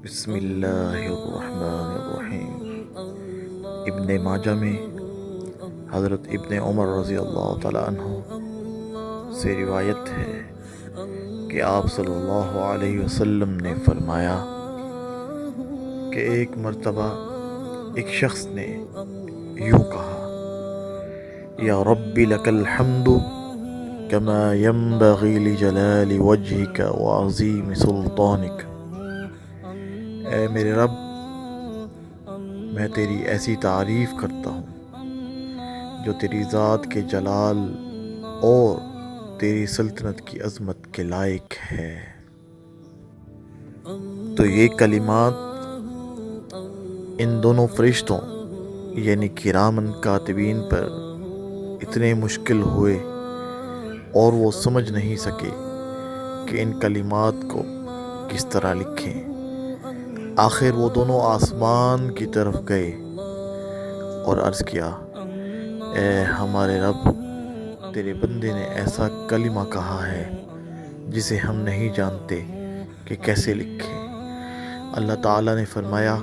بسم اللہ الرحمن الرحیم۔ ابن ماجہ میں حضرت ابن عمر رضی اللہ تعالیٰ عنہ سے روایت ہے کہ آپ صلی اللہ علیہ وسلم نے فرمایا کہ ایک مرتبہ ایک شخص نے یوں کہا: یا رب لک الحمد کما ينبغی لجلال وجہک وعظیم سلطانک۔ اے میرے رب، میں تیری ایسی تعریف کرتا ہوں جو تیری ذات کے جلال اور تیری سلطنت کی عظمت کے لائق ہے۔ تو یہ کلمات ان دونوں فرشتوں یعنی کرامن کاتبین پر اتنے مشکل ہوئے اور وہ سمجھ نہیں سکے کہ ان کلمات کو کس طرح لکھیں۔ آخر وہ دونوں آسمان کی طرف گئے اور عرض کیا: اے ہمارے رب، تیرے بندے نے ایسا کلمہ کہا ہے جسے ہم نہیں جانتے کہ کیسے لکھیں۔ اللہ تعالیٰ نے فرمایا: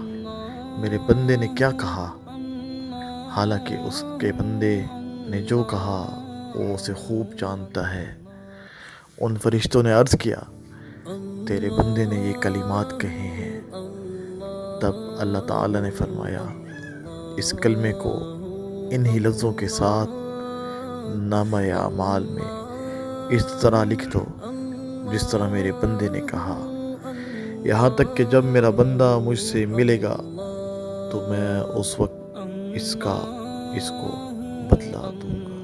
میرے بندے نے کیا کہا؟ حالانکہ اس کے بندے نے جو کہا وہ اسے خوب جانتا ہے۔ ان فرشتوں نے عرض کیا: تیرے بندے نے یہ کلمات کہے ہیں۔ تب اللہ تعالیٰ نے فرمایا: اس کلمے کو انہی لفظوں کے ساتھ نامہ اعمال میں اس طرح لکھ دو جس طرح میرے بندے نے کہا، یہاں تک کہ جب میرا بندہ مجھ سے ملے گا تو میں اس وقت اس کو بدلا دوں گا۔